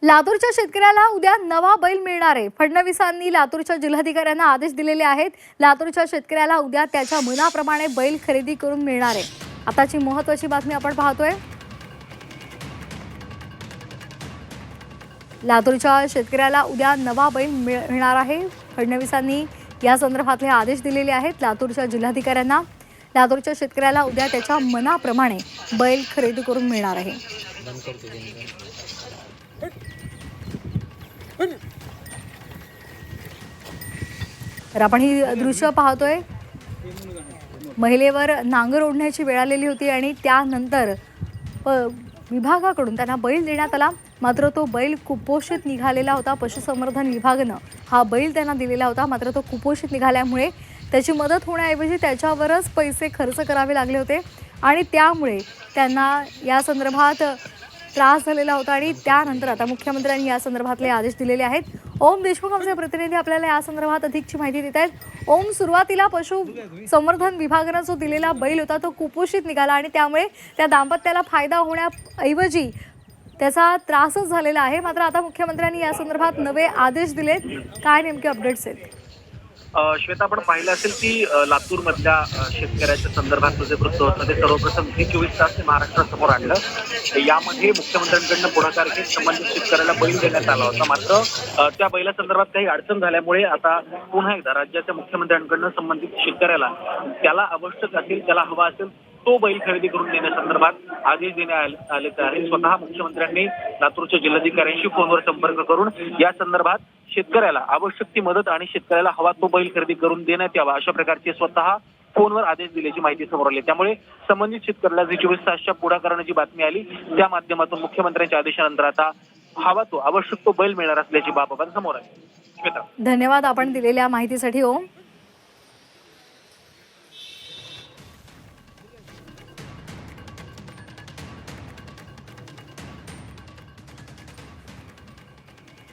लातूरच्या शेतकऱ्याला उद्या नवा बैल मिळणार आहे। फडणवीसांनी लातूरच्या जिल्हाधिकाऱ्यांना आदेश दिलेले आहेत। लातूरच्या शेतकऱ्याला उद्या त्याच्या मनाप्रमाणे बैल खरेदी करून मिळणार आहे। आताची महत्त्वाची बातमी आपण पाहतोय। लातूरच्या शेतकऱ्याला उद्या नवा बैल मिळणार आहे। फडणवीसांनी या संदर्भातले आदेश दिलेले आहेत लातूरच्या जिल्हाधिकाऱ्यांना। लातूरच्या शेतकऱ्याला उद्या त्याच्या मनाप्रमाणे बैल खरेदी करून मिळणार आहे। तर आपण ही दृश्य पाहतोय। महिलेवर नांगर ओढण्याची वेळ आलेली होती आणि त्यानंतर विभागाकडून त्यांना बैल देण्यात आला, मात्र तो बैल कुपोषित निघालेला होता। पशुसंवर्धन विभागानं हा बैल त्यांना दिलेला होता, मात्र तो कुपोषित निघाल्यामुळे त्याची मदत होण्याऐवजी त्याच्यावरच पैसे खर्च करावे लागले होते आणि त्यामुळे त्यांना या संदर्भात त्रास झालेला होता आणि त्यानंतर आता मुख्यमंत्र्यांनी या संदर्भातले आदेश दिलेले आहेत। ओम देशमुख आमचे प्रतिनिधी आपल्याला या संदर्भात अधिकची माहिती देत आहेत। ओम, सुरुवातीला पशुसंवर्धन विभागाने जो दिलेला बैल होता तो कुपोषित निघाला आणि त्यामुळे त्या दाम्पत्याला फायदा होण्याऐवजी त्याचा त्रासच झालेला आहे, मात्र आता मुख्यमंत्र्यांनी या संदर्भात नवे आदेश दिलेत। काय नेमके अपडेट्स आहेत? श्वेता, आपण पाहिलं असेल की लातूर मधल्या शेतकऱ्याच्या संदर्भात जे वृत्त होतं ते सर्वप्रथम 24 तास महाराष्ट्रासमोर आणलं। यामध्ये मुख्यमंत्र्यांकडनं पुढाकार घेत संबंधित शेतकऱ्याला बैल देण्यात आला होता, मात्र त्या बैलासंदर्भात काही अडचण झाल्यामुळे आता पुन्हा एकदा राज्याच्या मुख्यमंत्र्यांकडनं संबंधित शेतकऱ्याला त्याला आवश्यक असेल, त्याला हवा असेल तो बैल खरेदी करून देण्यासंदर्भात आदेश देण्यात आले आहे। स्वतः मुख्यमंत्र्यांनी लातूरच्या जिल्हाधिकाऱ्यांशी फोनवर संपर्क करून या संदर्भात शेतकऱ्याला आवश्यक ती मदत आणि शेतकऱ्याला हवा तो बैल खरेदी करून देण्यात यावा अशा प्रकारचे स्वतः फोनवर आदेश दिल्याची माहिती समोर आली। त्यामुळे संबंधित शेतकऱ्याला 24 तासच्या पुढाकाराने जी बातमी आली त्या माध्यमातून मुख्यमंत्र्यांच्या आदेशानंतर आता हवा तो आवश्यक तो बैल मिळणार असल्याची बाब समोर आली। धन्यवाद आपण दिलेल्या माहितीसाठी ओम।